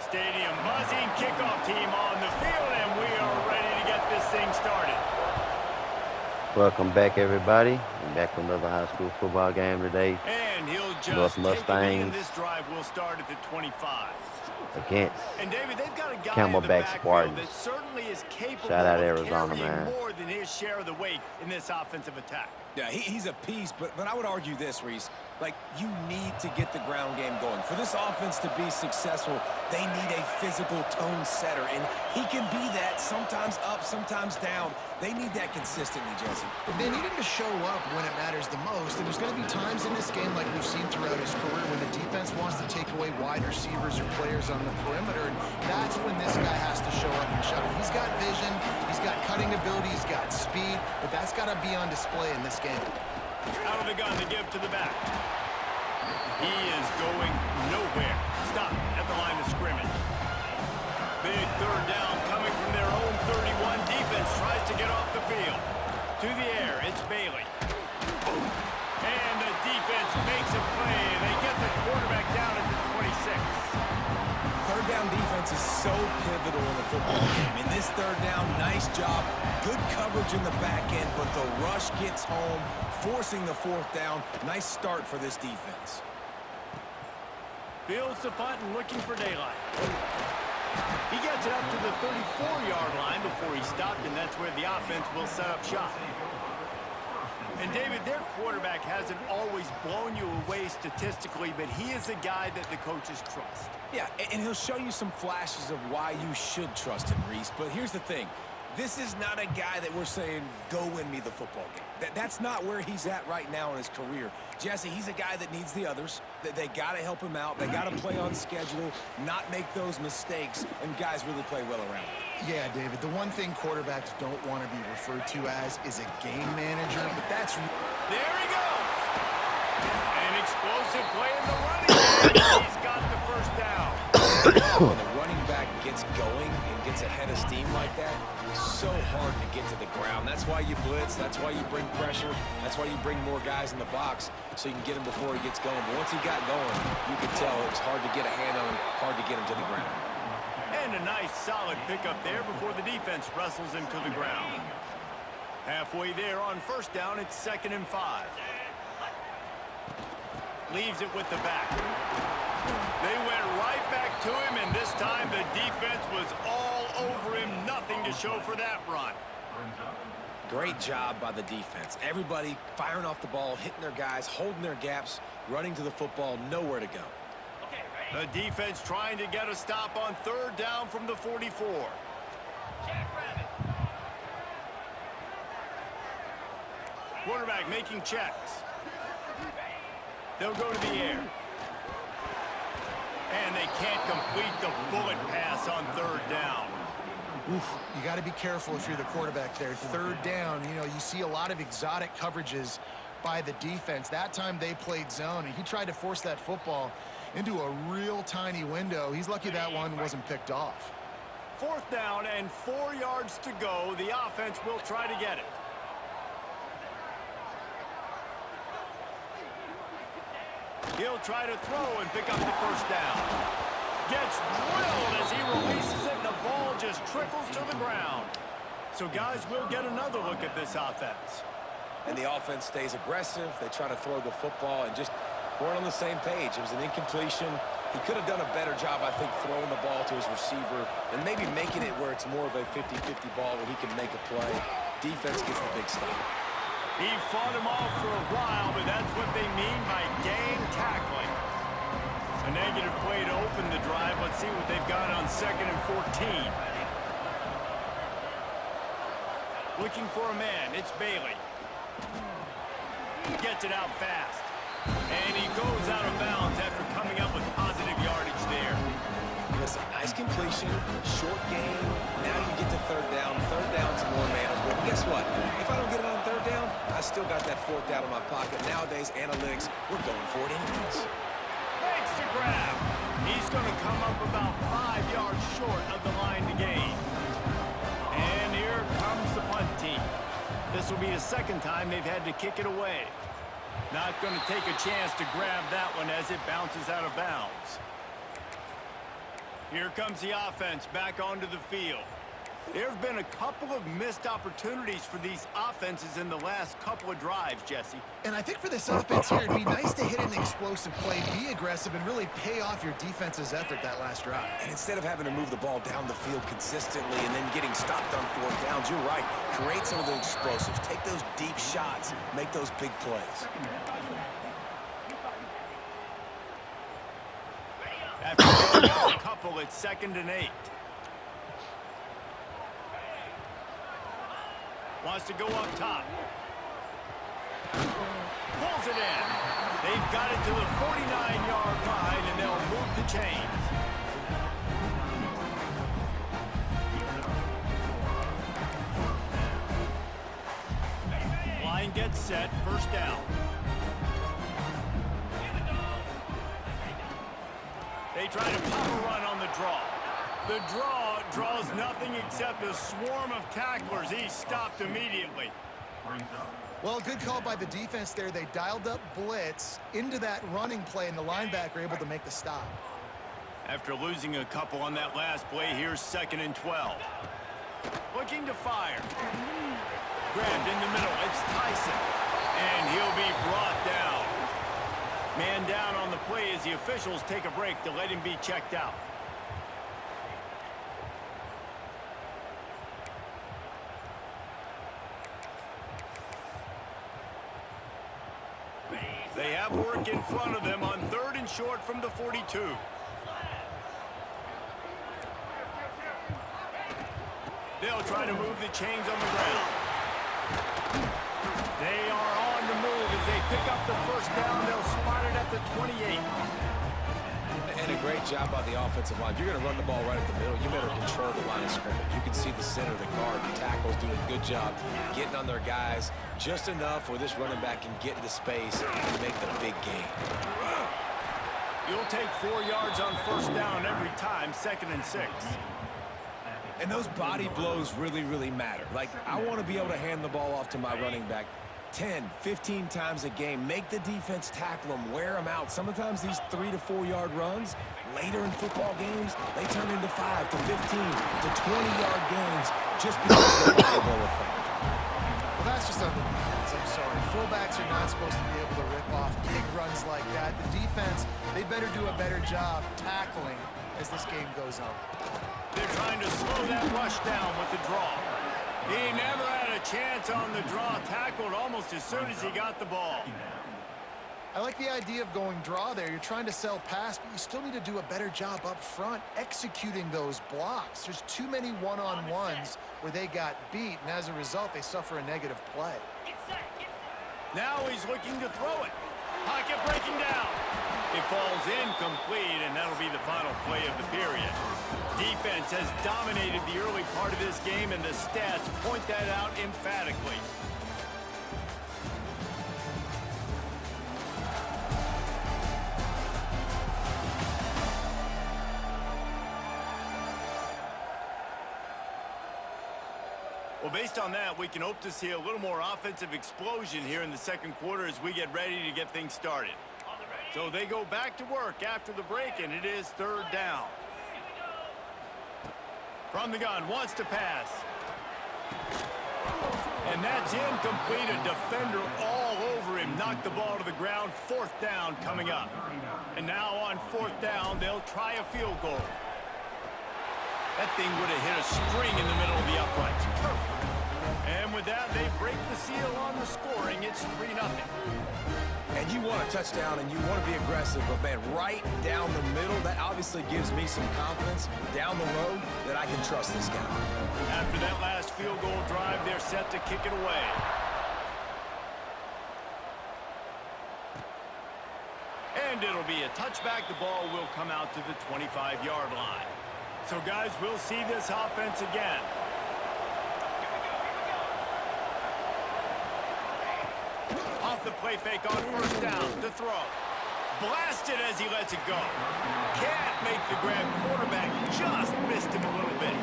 Stadium buzzing, kickoff team on the field, and we are ready to get this thing started. Welcome back, everybody. We're back with another high school football game today. And he'll just North Mustangs. Mustangs This drive will start at the 25. against And David, they've got a guy Camelback in the backfield Spartans. that certainly is capable Shout out of Arizona, carrying man. more than his share of the weight in this offensive attack. Yeah, he's a piece, but I would argue this, Reese. Like, you need to get the ground game going. For this offense to be successful, they need a physical tone setter, and he can be that, sometimes up, sometimes down. They need that consistently, Jesse. They need him to show up when it matters the most, and there's going to be times in this game like we've seen throughout his career when the defense wants to take away wide receivers or players on the perimeter, and that's when this guy has to show up and shut it. He's got vision, he's got cutting ability, he's got speed, but that's got to be on display in this game. Out of the gun to give to the back. He is going nowhere. Stop at the line of scrimmage. Big third down coming from their own 31. Defense tries to get off the field. To the air, it's Bailey. And the defense makes a play. They get the quarterback down at the 26. Third down defense is so pivotal in the football game. In this third down, nice job. Good coverage in the back end, but the rush gets home, forcing the fourth down. Nice start for this defense. Fields the punt and looking for daylight. He gets it up to the 34-yard line before he stopped, and that's where the offense will set up shop. And, David, their quarterback hasn't always blown you away statistically, but he is a guy that the coaches trust. Yeah, and he'll show you some flashes of why you should trust him, Reese. But here's the thing. This is not a guy that we're saying, go win me the football game. That's not where he's at right now in his career. Jesse, he's a guy that needs the others. They got to help him out. They got to play on schedule, not make those mistakes, and guys really play well around him. Yeah, David, the one thing quarterbacks don't want to be referred to as is a game manager, but that's... There he goes! An explosive play in the running game. He's got the first down. When the running back gets going and gets ahead of steam like that, it's so hard to get to the ground. That's why you blitz. That's why you bring pressure. That's why you bring more guys in the box so you can get him before he gets going. But once he got going, you could tell it was hard to get a hand on him, hard to get him to the ground. And a nice solid pickup there before the defense wrestles him to the ground. Halfway there on first down, it's 2nd and 5. Leaves it with the back. They went right back to him, and this time the defense was all over him. Nothing to show for that run. Great job by the defense. Everybody firing off the ball, hitting their guys, holding their gaps, running to the football, nowhere to go. The defense trying to get a stop on third down from the 44. Quarterback making checks. They'll go to the air. And they can't complete the bullet pass on third down. Oof, you got to be careful if you're the quarterback there. Third down, you know, you see a lot of exotic coverages by the defense. That time they played zone, and he tried to force that football into a real tiny window. He's lucky that one wasn't picked off. Fourth down and 4 yards to go. The offense will try to get it. He'll try to throw and pick up the first down. Gets drilled as he releases it, and the ball just trickles to the ground. So, guys, we'll get another look at this offense. And the offense stays aggressive. They try to throw the football and just weren't on the same page. It was an incompletion. He could have done a better job, I think, throwing the ball to his receiver and maybe making it where it's more of a 50-50 ball where he can make a play. Defense gets the big stop. He fought him off for a while, but that's what they mean by game tackling. A negative play to open the drive. Let's see what they've got on 2nd and 14. Looking for a man. It's Bailey. Gets it out fast. And he goes out of bounds after coming up with positive yardage there. Listen, nice completion, short game. Now you get to third down. Third down's more manageable. But guess what? If I don't get it on third down, I still got that fourth down in my pocket. Nowadays, analytics, we're going for it anyways. Makes the grab. He's going to come up about 5 yards short of the line to gain. And here comes the punt team. This will be the second time they've had to kick it away. Not going to take a chance to grab that one as it bounces out of bounds. Here comes the offense back onto the field. There have been a couple of missed opportunities for these offenses in the last couple of drives, Jesse. And I think for this offense here, it'd be nice to hit an explosive play, be aggressive, and really pay off your defense's effort that last drive. And instead of having to move the ball down the field consistently and then getting stopped on fourth downs, you're right. Create some of those explosives. Take those deep shots. Make those big plays. After going out a couple, it's 2nd and 8. Wants to go up top. Pulls it in. They've got it to the 49-yard line, and they'll move the chains. Line gets set, 1st down. They try to pop a run on the draw. The draw draws nothing except a swarm of tacklers. He's stopped immediately. Well, good call by the defense there. They dialed up blitz into that running play, and the linebacker able to make the stop. After losing a couple on that last play, here's 2nd and 12. Looking to fire. Grabbed in the middle. It's Tyson. And he'll be brought down. Man down on the play as the officials take a break to let him be checked out. They have work in front of them on 3rd and short from the 42. They'll try to move the chains on the ground. They are on the move as they pick up the 1st down. They'll spot it at the 28. And a great job by the offensive line. If you're going to run the ball right at the middle, you better control the line of scrimmage. You can see the center, the guard, the tackles doing a good job getting on their guys just enough where this running back can get into space and make the big game. You'll take 4 yards on 1st down every time, 2nd and 6. And those body blows really, really matter. Like, I want to be able to hand the ball off to my running back 10, 15 times a game. Make the defense tackle them, wear them out. Sometimes these 3 to 4 yard runs, later in football games, they turn into 5 to 15 to 20-yard games just because of the body blow effect. Well, that's just on the defense. I'm sorry. Fullbacks are not supposed to be able to rip off big runs like that. The defense, they better do a better job tackling as this game goes on. They're trying to slow that rush down with the draw. He never had a chance on the draw, tackled almost as soon as he got the ball. I like the idea of going draw there. You're trying to sell pass, but you still need to do a better job up front executing those blocks. There's too many one-on-ones where they got beat, and as a result, they suffer a negative play. Now he's looking to throw it. Pocket breaking down. It falls incomplete, and that'll be the final play of the period. Defense has dominated the early part of this game, and the stats point that out emphatically. Well, based on that, we can hope to see a little more offensive explosion here in the 2nd quarter as we get ready to get things started. So they go back to work after the break, and it is 3rd down. From the gun, wants to pass. And that's incomplete. A defender all over him. Knocked the ball to the ground. 4th down coming up. And now on 4th down, they'll try a field goal. That thing would have hit a string in the middle of the uprights. Perfect. And with that, they break the seal on the scoring. It's 3-0. And you want a touchdown and you want to be aggressive, but man, right down the middle, that obviously gives me some confidence down the road that I can trust this guy. After that last field goal drive, they're set to kick it away. And it'll be a touchback. The ball will come out to the 25-yard line. So, guys, we'll see this offense again. Off the play fake on 1st down to throw. Blasted as he lets it go. Can't make the grab. Quarterback just missed him a little bit.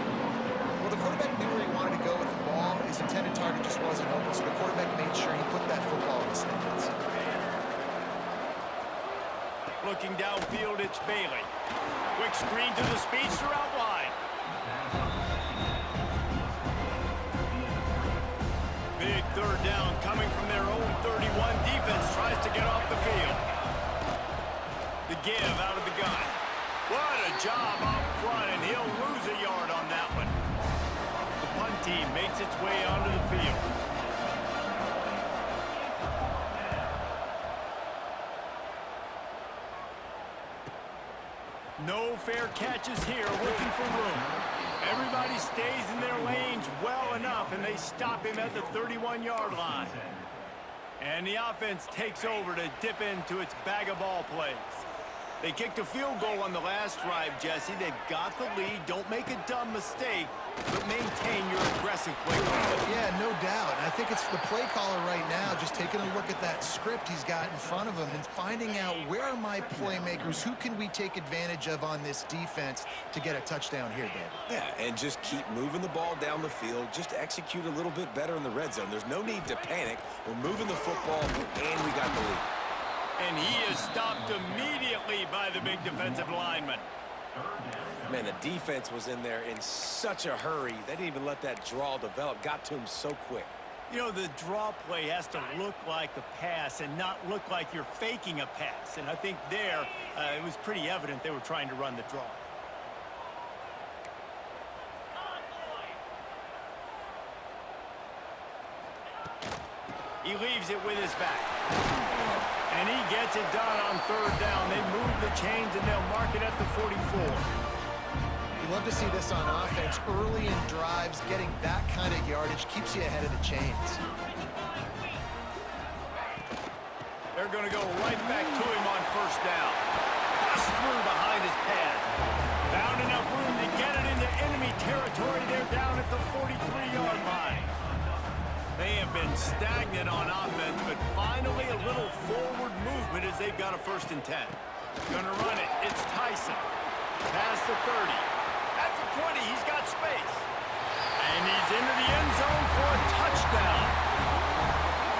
Well, the quarterback knew where he wanted to go with the ball. His intended target just wasn't open, so the quarterback made sure he put that football in the stands. Looking downfield, it's Bailey. Quick screen to the speedster out wide. Big third down coming from their own 31. Defense tries to get off the field. The give out of the gun. What a job up front, and he'll lose a yard on that one. The punt team makes its way onto the field. No fair catches here, looking for room. Everybody stays in their lanes well enough, and they stop him at the 31-yard line. And the offense takes over to dip into its bag of ball plays. They kicked a field goal on the last drive, Jesse. They've got the lead. Don't make a dumb mistake, but maintain your aggressive play call. Yeah, no doubt. I think it's the play caller right now just taking a look at that script he's got in front of him and finding out where are my playmakers, who can we take advantage of on this defense to get a touchdown here, Dave. Yeah, and just keep moving the ball down the field. Just execute a little bit better in the red zone. There's no need to panic. We're moving the football, and we got the lead. And he is stopped immediately by the big defensive lineman. Man, the defense was in there in such a hurry. They didn't even let that draw develop. Got to him so quick. You know, the draw play has to look like a pass and not look like you're faking a pass. And I think there, it was pretty evident they were trying to run the draw. He leaves it with his back. And he gets it done on third down. They move the chains, and they'll mark it at the 44. You love to see this on offense. Early in drives, getting that kind of yardage keeps you ahead of the chains. They're going to go right back to him on first down. Just through behind his pad. Found enough room to get it into enemy territory. They're down at the 43-yard line. They have been stagnant on offense, but finally a little forward movement as they've got a 1st and 10. Gonna run it. It's Tyson. Past the 30. At the 20, he's got space. And he's into the end zone for a touchdown.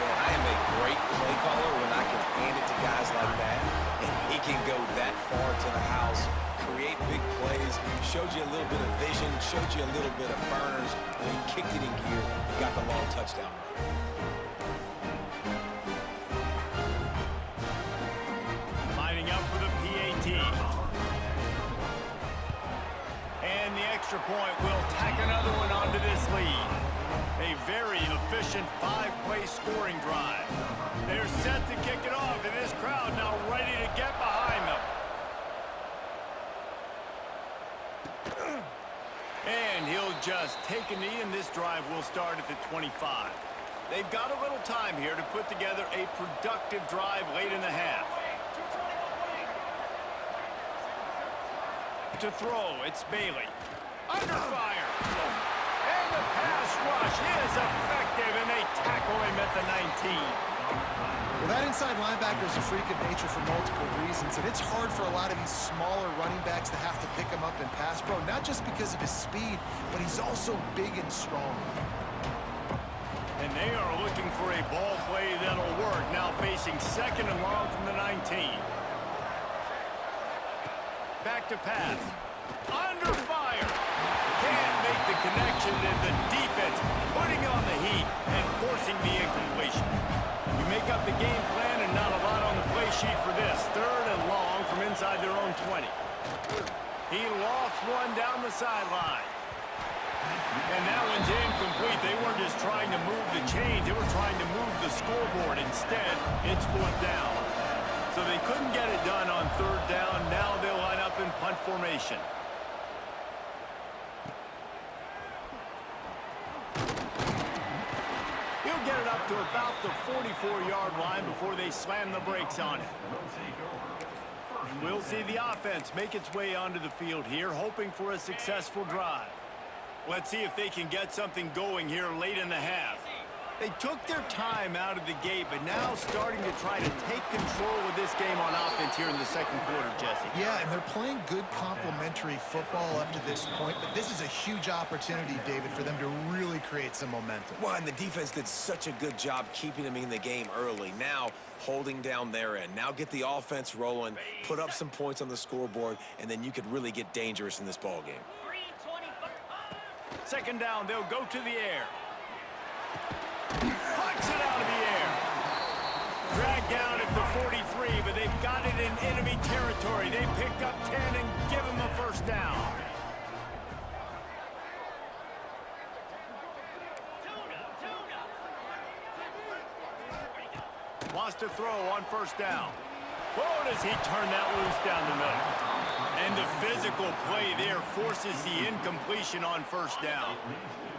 Man, I am a great play caller when I can hand it to guys like that, and he can go that far to the house, create big plays, showed you a little bit of vision, showed you a little bit of burners, and he kicked it in gear and got the long touchdown run. Lining up for the PAT. And the extra point will tack another one onto this lead. A very efficient 5-play scoring drive. They're set to kick it off, and this crowd now ready to get behind them. And he'll just take a knee, and this drive will start at the 25. They've got a little time here to put together a productive drive late in the half. To throw, it's Bailey. Under fire. And the pass rush is effective, and they tackle him at the 19. Well, that inside linebacker is a freak of nature for multiple reasons, and it's hard for a lot of these smaller running backs to have to pick him up in pass pro, not just because of his speed, but he's also big and strong. And they are looking for a ball play that'll work, now facing 2nd and long from the 19. Back to pass. Under fire. Can't make the connection, and the defense putting on the heat and forcing the incompletion. You make up the game plan, and not a lot on the play sheet for this. 3rd and long from inside their own 20. He lofts one down the sideline. And that one's incomplete. They weren't just trying to move the chains. They were trying to move the scoreboard. Instead, it's 4th down. So they couldn't get it done on 3rd down. Now they'll line up in punt formation. He'll get it up to about the 44-yard line before they slam the brakes on it. And we'll see the offense make its way onto the field here, hoping for a successful drive. Let's see if they can get something going here late in the half. They took their time out of the gate, but now starting to try to take control of this game on offense here in the second quarter, Jesse. Yeah, and they're playing good complementary football up to this point, but this is a huge opportunity, David, for them to really create some momentum. Well, and the defense did such a good job keeping them in the game early. Now, holding down their end. Now get the offense rolling, put up some points on the scoreboard, and then you could really get dangerous in this ball game. Second down, they'll go to the air. Flicks it out of the air. Dragged down at the 43, but they've got it in enemy territory. They pick up 10 and give him a first down. Wants to throw on first down. Oh, does he turn that loose down the middle? And the physical play there forces the incompletion on first down.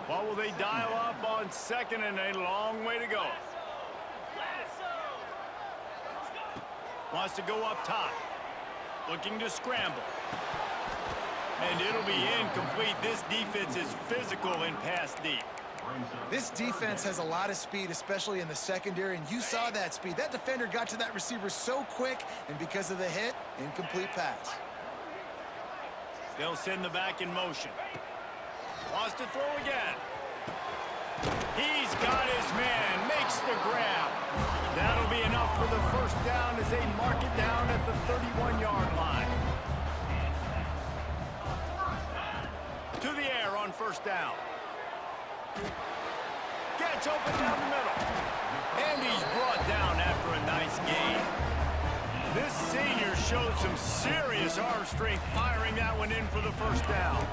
What will they dial up on second and a long way to go? Wants to go up top. Looking to scramble. And it'll be incomplete. This defense is physical and pass deep. This defense has a lot of speed, especially in the secondary, and you saw that speed. That defender got to that receiver so quick, and because of the hit, incomplete pass. They'll send the back in motion. Wants to throw again. He's got his man, makes the grab. That'll be enough for the first down as they mark it down at the 31-yard line. To the air on first down. Gets open down the middle. And he's brought down after a nice gain. This senior showed some serious arm strength firing that one in for the first down.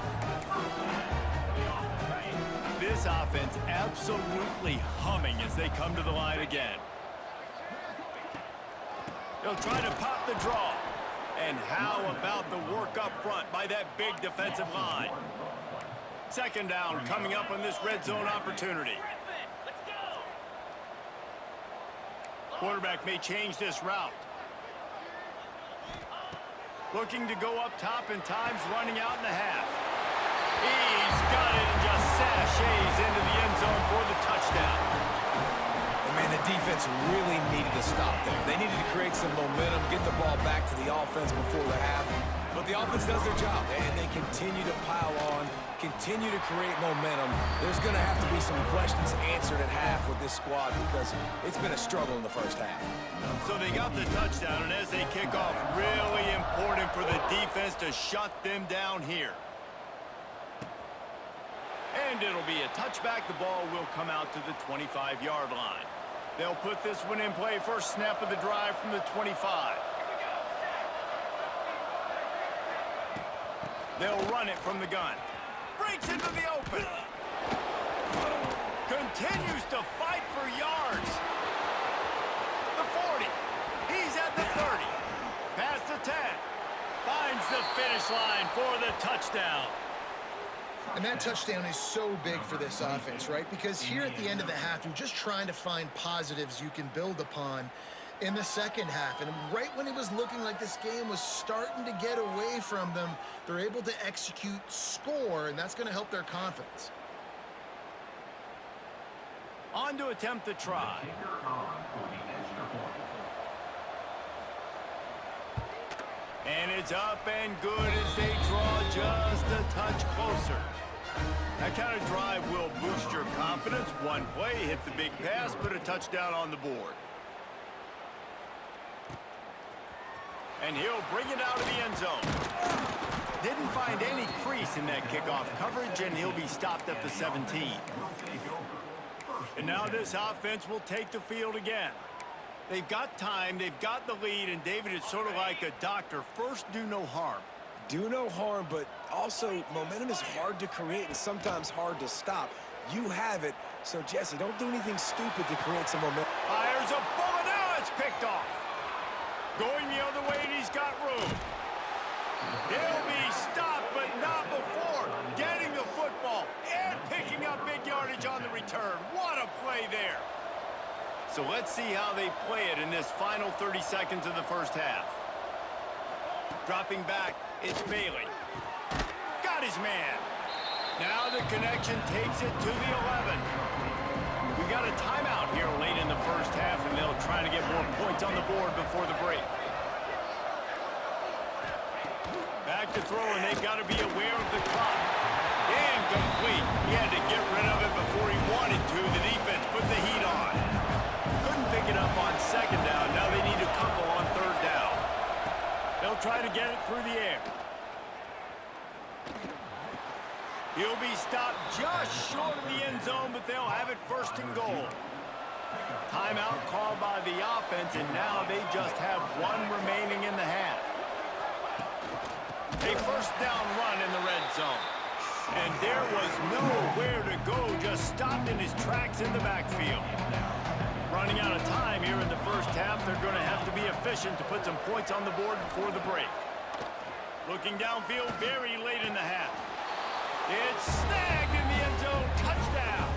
This offense absolutely humming as they come to the line again. They'll try to pop the draw. And how about the work up front by that big defensive line? Second down coming up on this red zone opportunity. Quarterback may change this route. Looking to go up top, and time's running out in the half. He's got it and just sashays into the end zone for the touchdown. And man, the defense really needed to stop there. They needed to create some momentum, get the ball back to the offense before the half. But the offense does their job, and they continue to pile on, continue to create momentum. There's going to have to be some questions answered at half with this squad because it's been a struggle in the first half. So they got the touchdown, and as they kick off, really important for the defense to shut them down here. And it'll be a touchback. The ball will come out to the 25-yard line. They'll put this one in play. First snap of the drive from the 25. They'll run it from the gun. Breaks into the open. Continues to fight for yards. The 40. He's at the 30. Past the 10. Finds the finish line for the touchdown. And that touchdown is so big for this offense, right? Because here at the end of the half, you're just trying to find positives you can build upon in the second half. And right when it was looking like this game was starting to get away from them, they're able to execute, score, and that's going to help their confidence. On to attempt the try. And it's up and good as they draw just a touch closer. That kind of drive will boost your confidence. One play, hit the big pass, put a touchdown on the board. And he'll bring it out of the end zone. Didn't find any crease in that kickoff coverage, and he'll be stopped at the 17. And now this offense will take the field again. They've got time, they've got the lead, and David is sort of like a doctor. First, do no harm. Do no harm, but also momentum is hard to create and sometimes hard to stop. You have it, so Jesse, don't do anything stupid to create some momentum. Fires a bullet, now it's picked off. Going the other way, and he's got room. He'll be stopped, but not before getting the football and picking up big yardage on the return. What a play there. So let's see how they play it in this final 30 seconds of the first half. Dropping back, it's Bailey. Got his man. Now the connection takes it to the 11. We got a timeout here late in the first half, and they'll try to get more points on the board before the break. Back to throw, and they've got to be aware of the clock. Incomplete. He had to get rid of it before he wanted to. The defense put the heat on. Couldn't pick it up on second down. Now they need a couple on third down. They'll try to get it through the air. He'll be stopped just short of the end zone, but they'll have it first and goal. Timeout called by the offense, and now they just have one remaining in the half. A first down run in the red zone. And there was nowhere to go, just stopped in his tracks in the backfield. Running out of time here in the first half, they're going to have to be efficient to put some points on the board before the break. Looking downfield very late in the half. It's snagged in the end zone. Touchdown.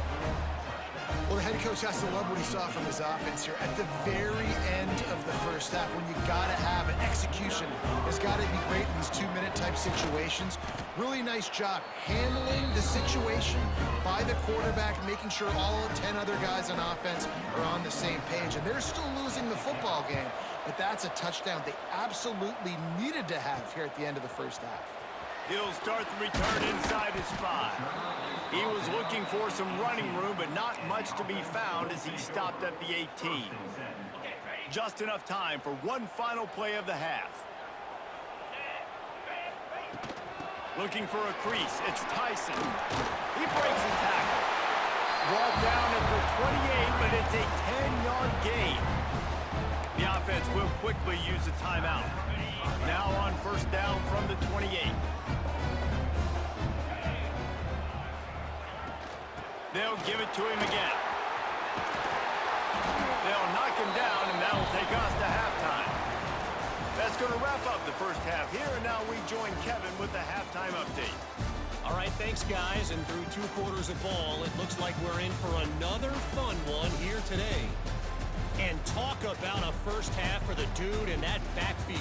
Well, the head coach has to love what he saw from his offense here at the very end of the first half, when you got to have an execution. It's got to be great in these 2-minute type situations. Really nice job handling the situation by the quarterback, making sure all 10 other guys on offense are on the same page. And they're still losing the football game, but that's a touchdown they absolutely needed to have here at the end of the first half. He'll start the return inside his 5. He was looking for some running room, but not much to be found as he stopped at the 18. Just enough time for one final play of the half. Looking for a crease. It's Tyson. He breaks the tackle. Brought down at the 28, but it's a 10-yard gain. The offense will quickly use a timeout. Now on first down from the 28. They'll give it to him again. They'll knock him down, and that will take us to halftime. That's going to wrap up the first half here, and now we join Kevin with the halftime update. All right, thanks, guys. And through 2 quarters of ball, it looks like we're in for another fun one here today. And talk about a first half for the dude in that backfield.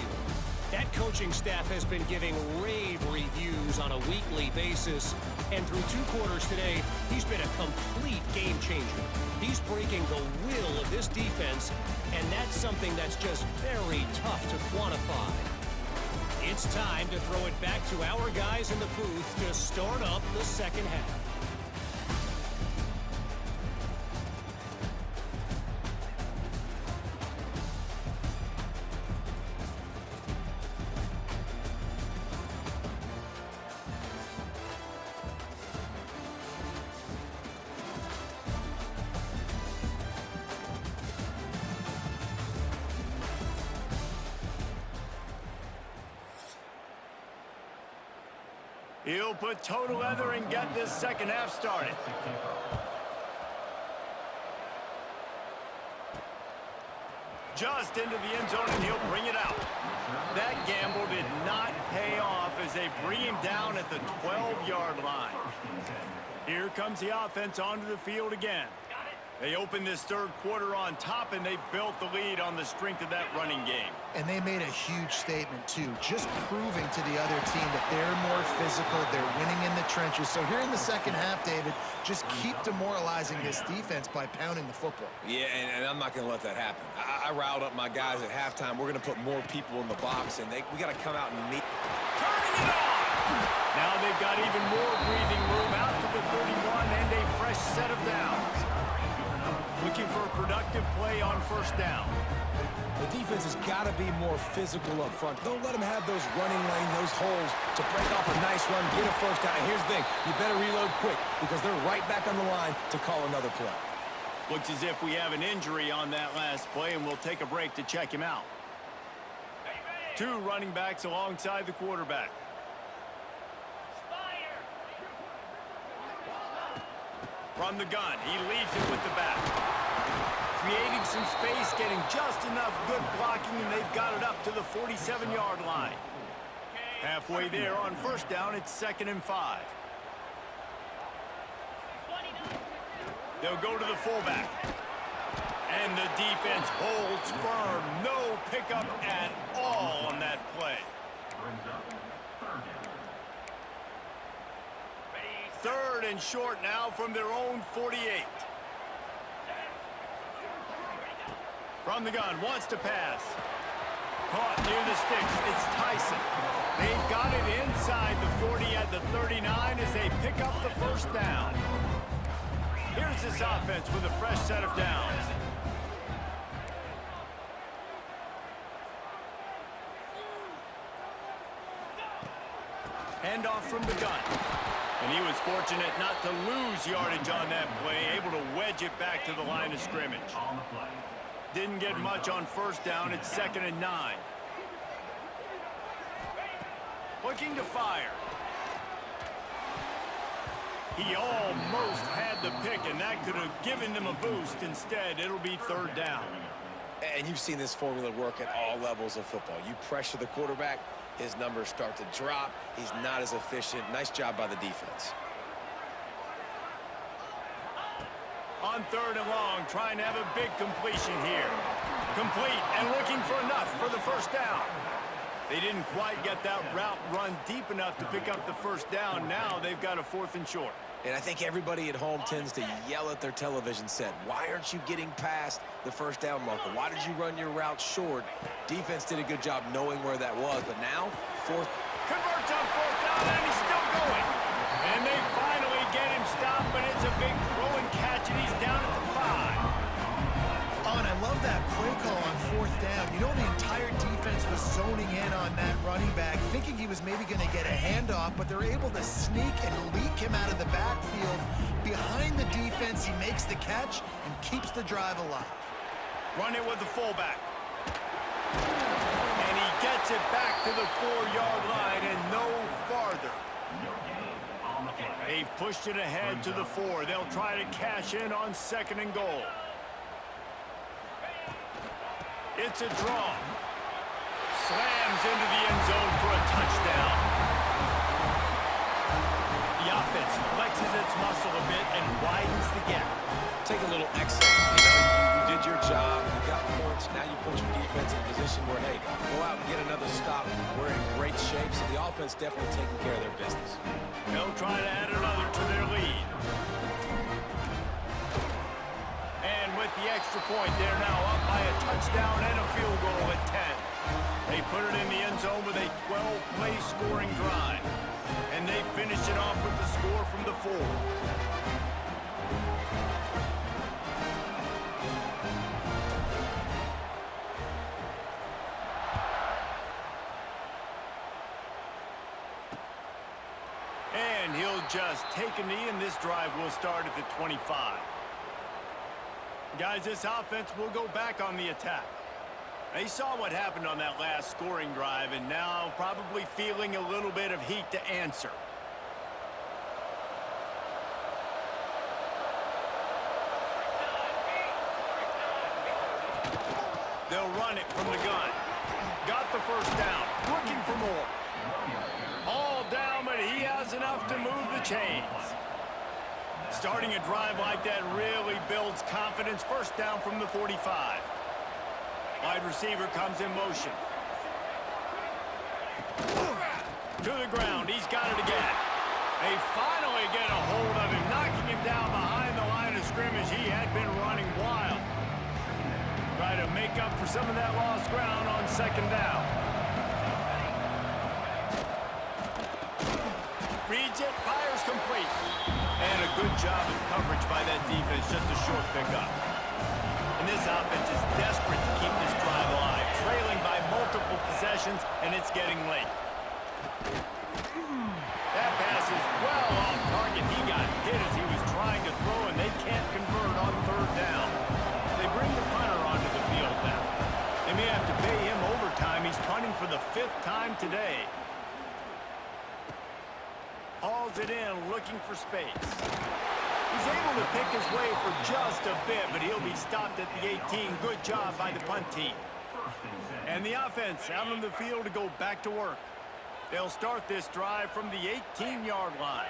That coaching staff has been giving rave reviews on a weekly basis. And through 2 quarters today, he's been a complete game changer. He's breaking the will of this defense, and that's something that's just very tough to quantify. It's time to throw it back to our guys in the booth to start up the second half. He'll put toe to leather and get this second half started. Just into the end zone, and he'll bring it out. That gamble did not pay off as they bring him down at the 12-yard line. Here comes the offense onto the field again. They opened this third quarter on top, and they built the lead on the strength of that running game. And they made a huge statement, too, just proving to the other team that they're more physical, they're winning in the trenches. So here in the second half, David, just keep demoralizing this defense by pounding the football. Yeah, and I'm not going to let that happen. I riled up my guys at halftime. We're going to put more people in the box, and we got to come out and meet. Turning it on! Now they've got even more breathing room out to the 31 and a fresh set of downs. Looking for a productive play on first down. The defense has got to be more physical up front. Don't let them have those running lane, those holes to break off a nice run, get a first down. And here's the thing, you better reload quick because they're right back on the line to call another play. Looks as if we have an injury on that last play, and we'll take a break to check him out. 2 running backs alongside the quarterback. From the gun, he leaves it with the back. Creating some space, getting just enough good blocking, and they've got it up to the 47-yard line. Halfway there on first down, it's 2nd and 5. They'll go to the fullback. And the defense holds firm. No pickup at all on that play. 3rd and short now from their own 48. From the gun, wants to pass. Caught near the sticks. It's Tyson. They've got it inside the 40 at the 39 as they pick up the first down. Here's this offense with a fresh set of downs. Handoff from the gun. And he was fortunate not to lose yardage on that play, able to wedge it back to the line of scrimmage. Didn't get much on first down. It's 2nd and 9. Looking to fire. He almost had the pick, and that could have given them a boost. Instead, it'll be 3rd down. And you've seen this formula work at all levels of football. You pressure the quarterback, his numbers start to drop. He's not as efficient. Nice job by the defense. On 3rd and long, trying to have a big completion here. Complete and looking for enough for the first down. They didn't quite get that route run deep enough to pick up the first down. Now they've got a 4th and short. And I think everybody at home tends to yell at their television set. Why aren't you getting past the first down marker? Why did you run your route short? Defense did a good job knowing where that was, but now, 4th. Converts on 4th down, and he's still going. And they finally get him stopped, but it's a big throw and catch, and he's down at the 5. Oh, and I love that play call on 4th down. You know, the entire defense was zoning in on that running back, thinking he was maybe going to get a handoff, but they're able to sneak and leak him out of the backfield. Behind the defense, he makes the catch and keeps the drive alive. Run it with the fullback. And he gets it back to the 4-yard line and no farther. They've pushed it ahead to the 4. They'll try to cash in on 2nd and goal. It's a draw. Slams into the end zone for a touchdown. The offense flexes its muscle a bit and widens the gap. Take a little exit. You did your job. You got points. Now you put your defense in a position where, hey, go out and get another stop. We're in great shape, so the offense definitely taking care of their business. They'll try to add another to their lead. And with the extra point, they're now up by a touchdown and a field goal at 10. They put it in the end zone with a 12-play scoring drive. And they finish it off with the score from the 4. And he'll just take a knee, and this drive will start at the 25. Guys, this offense will go back on the attack. They saw what happened on that last scoring drive, and now probably feeling a little bit of heat to answer. They'll run it from the gun. Got the first down. Looking for more. All down, but he has enough to move the chains. Starting a drive like that really builds confidence. First down from the 45. Wide receiver comes in motion. To the ground. He's got it again. They finally get a hold of him, knocking him down behind the line of scrimmage. He had been running wild. Try to make up for some of that lost ground on 2nd down. Reads it, fires complete. And a good job of coverage by that defense, just a short pickup. And this offense is desperate to keep this drive alive, trailing by multiple possessions, and it's getting late. That pass is well off target. He got hit as he was trying to throw, and they can't convert on 3rd down. They bring the punter onto the field now. They may have to pay him overtime. He's punting for the 5th time today. Hauls it in, looking for space. He's able to pick his way for just a bit, but he'll be stopped at the 18. Good job by the punt team. And the offense out on the field to go back to work. They'll start this drive from the 18-yard line.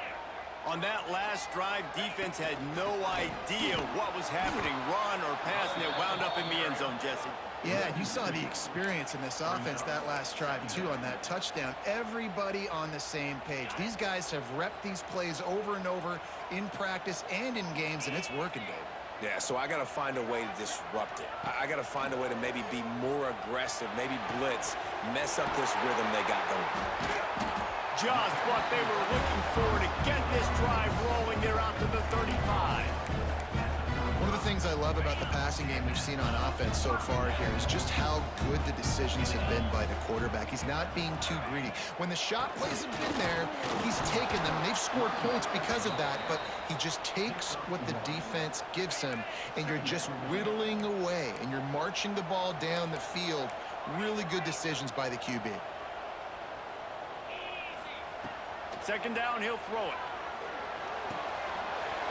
On that last drive, defense had no idea what was happening, run or pass, and it wound up in the end zone, Jesse. Yeah, you saw the experience in this offense that last drive, too, on that touchdown. Everybody on the same page. These guys have repped these plays over and over in practice and in games, and it's working, Dave. Yeah, so I got to find a way to disrupt it. I got to find a way to maybe be more aggressive, maybe blitz, mess up this rhythm they got going. Just what they were looking for to get this drive rolling. They're out to the 35. One of the things I love about the passing game we've seen on offense so far here is just how good the decisions have been by the quarterback. He's not being too greedy. When the shot plays have been there, he's taken them. They've scored points because of that, but he just takes what the defense gives him, and you're just whittling away, and you're marching the ball down the field. Really good decisions by the QB. Second down, he'll throw it.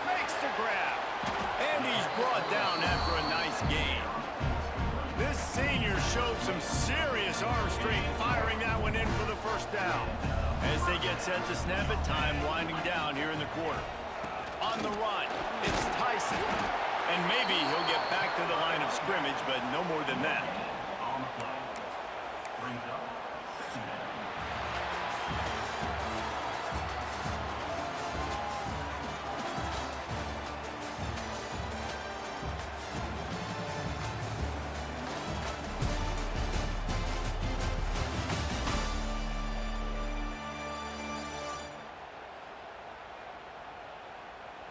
Makes the grab. And he's brought down after a nice gain. This senior showed some serious arm strength firing that one in for the first down. As they get set to snap it, time winding down here in the quarter. On the run, it's Tyson. And maybe he'll get back to the line of scrimmage, but no more than that.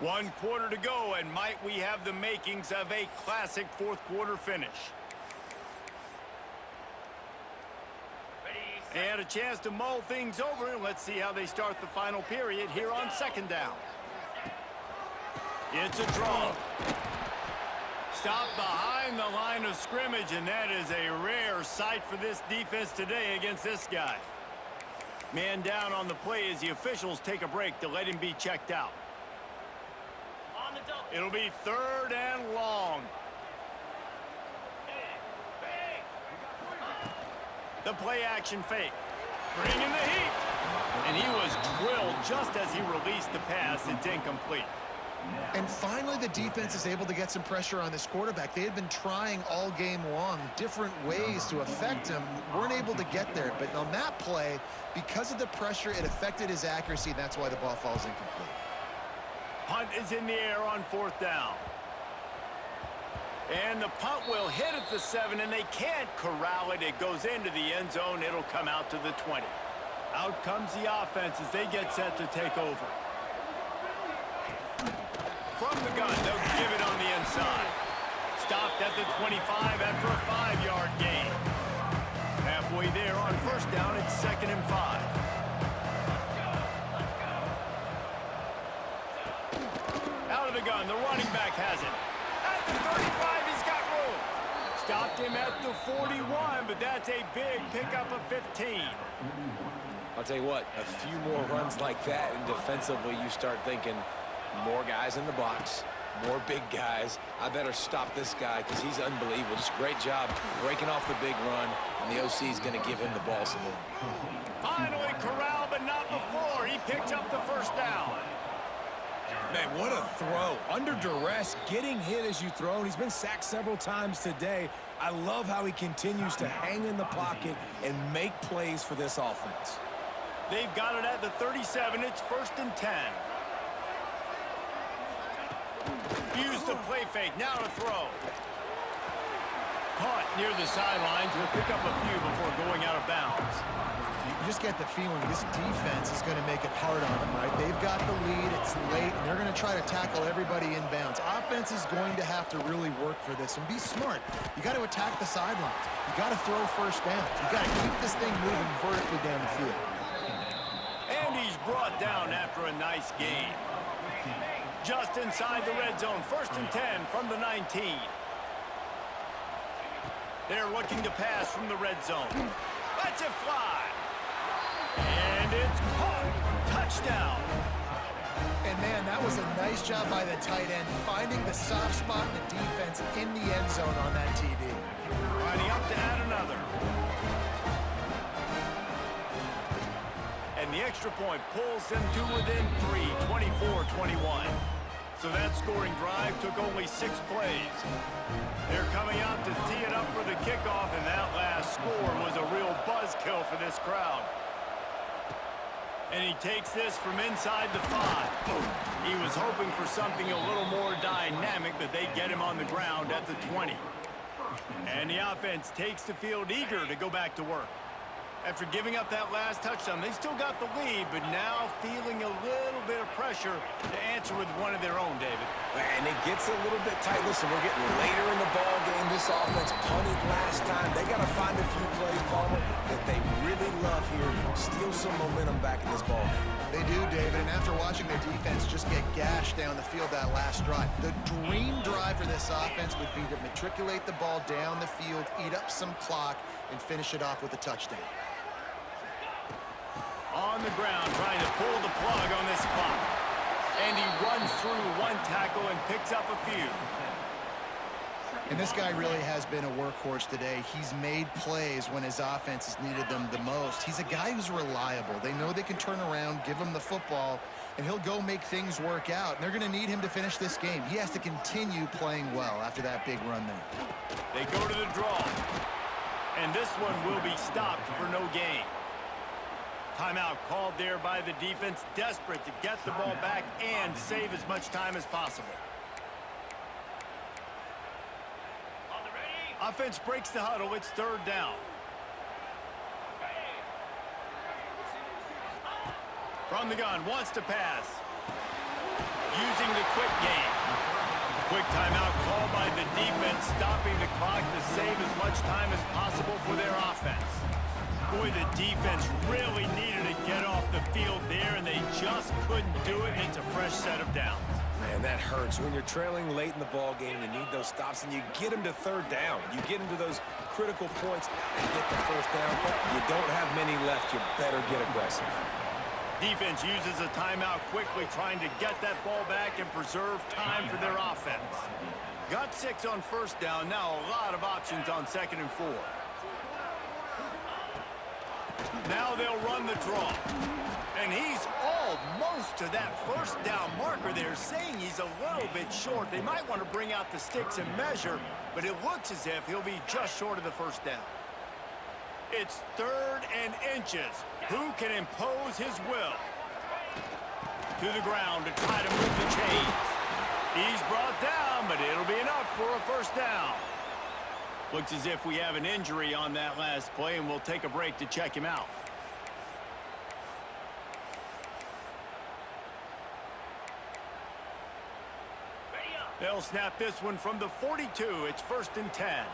One quarter to go, and might we have the makings of a classic fourth quarter finish. And a chance to mull things over, and let's see how they start the final period here on second down. It's a draw. Stop behind the line of scrimmage, and that is a rare sight for this defense today against this guy. Man down on the play as the officials take a break to let him be checked out. It'll be third and long. The play action fake. Bringing the heat. And he was drilled just as he released the pass. It's incomplete. And finally, the defense is able to get some pressure on this quarterback. They had been trying all game long, different ways to affect him. Weren't able to get there. But on that play, because of the pressure, it affected his accuracy, and that's why the ball falls incomplete. Punt is in the air on fourth down. And the punt will hit at the 7, and they can't corral it. It goes into the end zone. It'll come out to the 20. Out comes the offense as they get set to take over. From the gun, they'll give it on the inside. Stopped at the 25 after a 5-yard gain. Halfway there on first down, it's 2nd and 5. Out of the gun, the running back has it. At the 35, he's got room. Stopped him at the 41, but that's a big pickup of 15. I'll tell you what, a few more runs like that, and defensively you start thinking more guys in the box, more big guys. I better stop this guy because he's unbelievable. Just great job breaking off the big run, and the OC is going to give him the ball some more. Finally corralled, but not before. He picked up the first down. Man, what a throw. Under duress, getting hit as you throw, and he's been sacked several times today. I love how he continues to hang in the pocket and make plays for this offense. They've got it at the 37. It's 1st and 10. Use the play fake. Now to throw. Caught near the sidelines. Will pick up a few before going out of bounds. You just get the feeling this defense is going to make it hard on them, right? They've got the lead, it's late, and they're going to try to tackle everybody inbounds. Offense is going to have to really work for this and be smart. You got to attack the sidelines. You got to throw first down. You got to keep this thing moving vertically down the field. And he's brought down after a nice gain. Just inside the red zone, 1st and 10 from the 19. They're looking to pass from the red zone. Lets it fly. And it's caught. Touchdown. And, man, that was a nice job by the tight end, finding the soft spot in the defense in the end zone on that TD. Lining up to add another. And the extra point pulls them to within 3, 24-21. So that scoring drive took only 6 plays. They're coming out to tee it up for the kickoff, and that last score was a real buzzkill for this crowd. And he takes this from inside the 5. He was hoping for something a little more dynamic, but they get him on the ground at the 20. And the offense takes the field eager to go back to work. After giving up that last touchdown, they still got the lead, but now feeling a little bit of pressure to answer with one of their own, David. And it gets a little bit tight. Listen, we're getting later in the ball game. This offense punted last time. They got to find a few plays, Palmer, that they really love here. Steal some momentum back in this ball game. They do, David, and after watching their defense just get gashed down the field that last drive, the dream drive for this offense would be to matriculate the ball down the field, eat up some clock, and finish it off with a touchdown. On the ground, trying to pull the plug on this clock. And he runs through one tackle and picks up a few. And this guy really has been a workhorse today. He's made plays when his offense has needed them the most. He's a guy who's reliable. They know they can turn around, give him the football, and he'll go make things work out. And they're going to need him to finish this game. He has to continue playing well after that big run there. They go to the draw. And this one will be stopped for no gain. Timeout called there by the defense, desperate to get the ball back and save as much time as possible. Offense breaks the huddle. It's third down. From the gun, wants to pass. Using the quick game. Quick timeout called by the defense, stopping the clock to save as much time as possible for their offense. Boy, the defense really needed to get off the field there, and they just couldn't do it. It's a fresh set of downs. Man, that hurts. When you're trailing late in the ball game, you need those stops, and you get them to third down. You get them to those critical points and get the first down. You don't have many left. You better get aggressive. Defense uses a timeout quickly, trying to get that ball back and preserve time for their offense. Got 6 on first down. Now a lot of options on 2nd and 4. Now they'll run the draw. And he's almost to that first down marker there, saying he's a little bit short. They might want to bring out the sticks and measure, but it looks as if he'll be just short of the first down. It's 3rd and inches. Who can impose his will? To the ground to try to move the chains. He's brought down, but it'll be enough for a first down. Looks as if we have an injury on that last play, and we'll take a break to check him out. They'll snap this one from the 42. It's 1st and 10.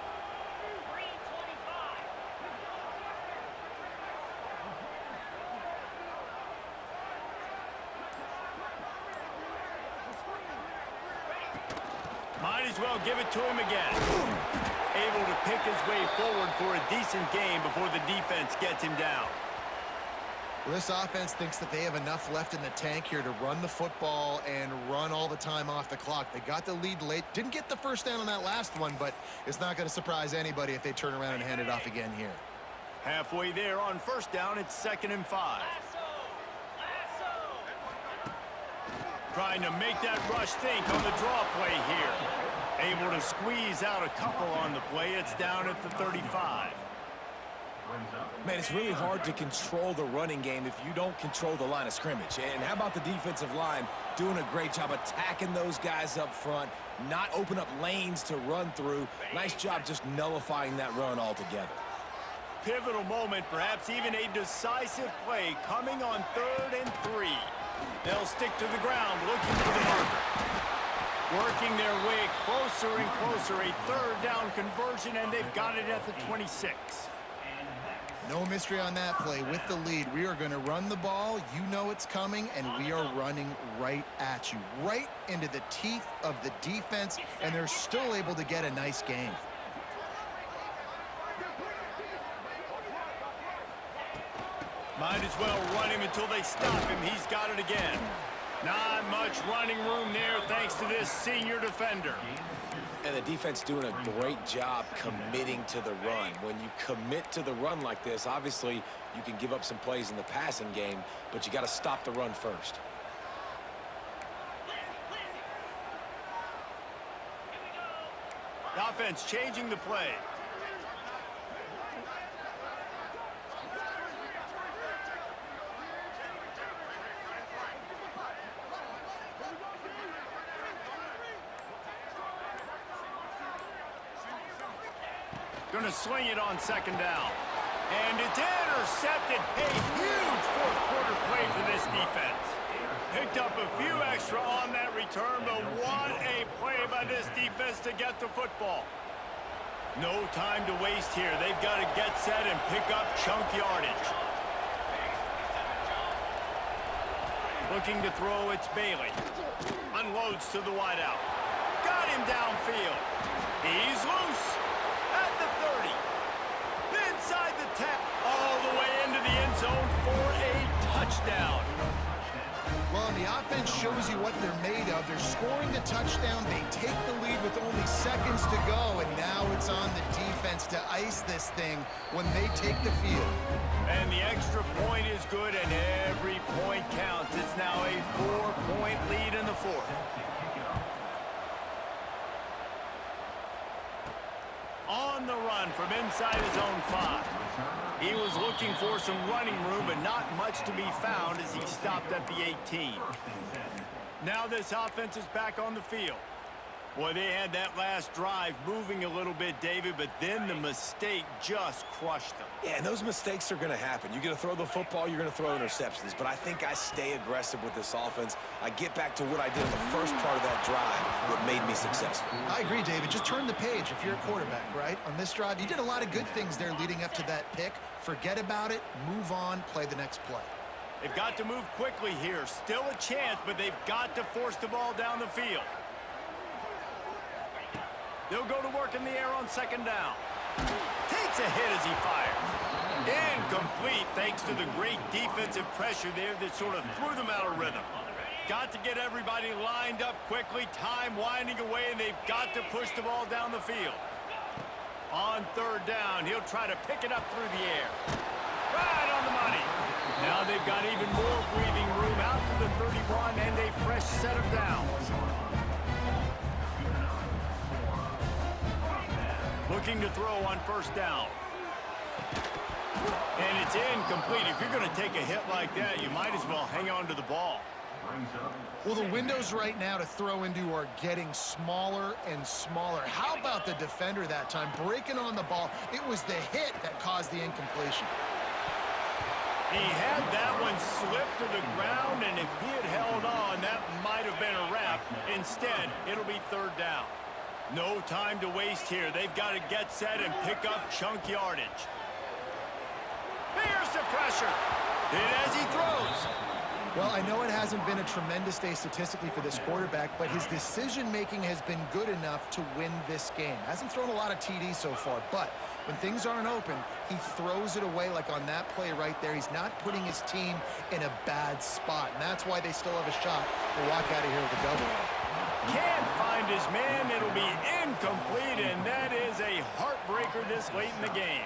Might as well give it to him again. Able to pick his way forward for a decent game before the defense gets him down. Well, this offense thinks that they have enough left in the tank here to run the football and run all the time off the clock. They got the lead late. Didn't get the first down on that last one, but it's not going to surprise anybody if they turn around and hand it off again here. Halfway there on first down, it's 2nd and 5. Trying to make that rush think on the draw play here. Able to squeeze out a couple on the play. It's down at the 35. Man, it's really hard to control the running game if you don't control the line of scrimmage. And how about the defensive line doing a great job attacking those guys up front, not open up lanes to run through. Nice job just nullifying that run altogether. Pivotal moment, perhaps even a decisive play coming on 3rd and 3. They'll stick to the ground looking for the marker. Working their way closer and closer, a 3rd down conversion, and they've got it at the 26. No mystery on that play. With the lead, we are going to run the ball. You know it's coming, and we are running right at you, right into the teeth of the defense, and they're still able to get a nice game. Might as well run him until they stop him. He's got it again. Not much running room there thanks to this senior defender. And the defense doing a great job committing to the run. When you commit to the run like this, obviously you can give up some plays in the passing game, but you got to stop the run first. The offense changing the play. going to sling it on second down. And it's intercepted. A huge fourth quarter play for this defense. Picked up a few extra on that return, but what a play by this defense to get the football. No time to waste here. They've got to get set and pick up chunk yardage. Looking to throw, it's Bailey. Unloads to the wideout. Got him downfield. He's loose at the 30. Inside the 10. All the way into the end zone for a touchdown. Well, and the offense shows you what they're made of. They're scoring the touchdown. They take the lead with only seconds to go, and now it's on the defense to ice this thing when they take the field. And the extra point is good, and every point counts. It's now a 4-point lead in the fourth. On the run from inside his own 5. He was looking for some running room, but not much to be found as he stopped at the 18. Now this offense is back on the field. Boy, they had that last drive moving a little bit, David, but then the mistake just crushed them. Yeah, and those mistakes are going to happen. You're going to throw the football, you're going to throw interceptions. But I think I stay aggressive with this offense. I get back to what I did in the first part of that drive, what made me successful. I agree, David. Just turn the page if you're a quarterback, right? On this drive, you did a lot of good things there leading up to that pick. Forget about it, move on, play the next play. They've got to move quickly here. Still a chance, but they've got to force the ball down the field. They'll go to work in the air on second down. Takes a hit as he fires. Incomplete thanks to the great defensive pressure there that sort of threw them out of rhythm. Got to get everybody lined up quickly. Time winding away, and they've got to push the ball down the field. On third down, he'll try to pick it up through the air. Right on the money. Now they've got even more breathing room out to the 31 and a fresh set of downs. Looking to throw on first down. And it's incomplete. If you're going to take a hit like that, you might as well hang on to the ball. Well, the windows right now to throw into are getting smaller and smaller. How about the defender that time breaking on the ball? It was the hit that caused the incompletion. He had that one slip to the ground, and if he had held on, that might have been a wrap. Instead, it'll be third down. No time to waste here. They've got to get set and pick up chunk yardage. Here's the pressure. Hit as he throws. Well, I know it hasn't been a tremendous day statistically for this quarterback, but his decision-making has been good enough to win this game. Hasn't thrown a lot of TDs so far, but when things aren't open, he throws it away like on that play right there. He's not putting his team in a bad spot, and that's why they still have a shot to walk out of here with a double. Can't find his man. It'll be incomplete, and that is a heartbreaker this late in the game.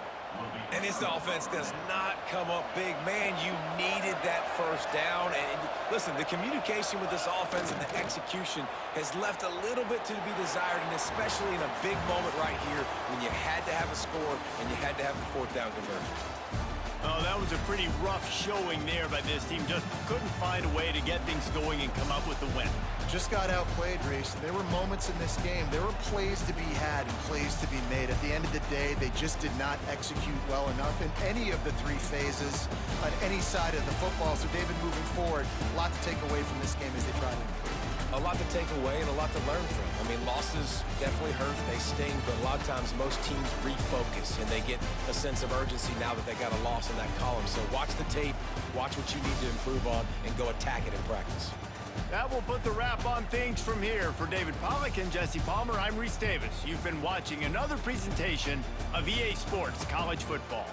And this offense does not come up big. Man, you needed that first down. And listen, the communication with this offense and the execution has left a little bit to be desired, and especially in a big moment right here when you had to have a score and you had to have the fourth down conversion. Oh, that was a pretty rough showing there by this team. Just couldn't find a way to get things going and come up with the win. Just got outplayed, Reese. There were moments in this game. There were plays to be had and plays to be made. At the end of the day, they just did not execute well enough in any of the three phases on any side of the football. So, David, moving forward, a lot to take away from this game as they try to improve. A lot to take away and a lot to learn from. I mean, losses definitely hurt, they sting, but a lot of times most teams refocus and they get a sense of urgency now that they got a loss in that column. So watch the tape, watch what you need to improve on, and go attack it in practice. That will put the wrap on things from here. For David Pollack and Jesse Palmer, I'm Reese Davis. You've been watching another presentation of EA Sports College Football.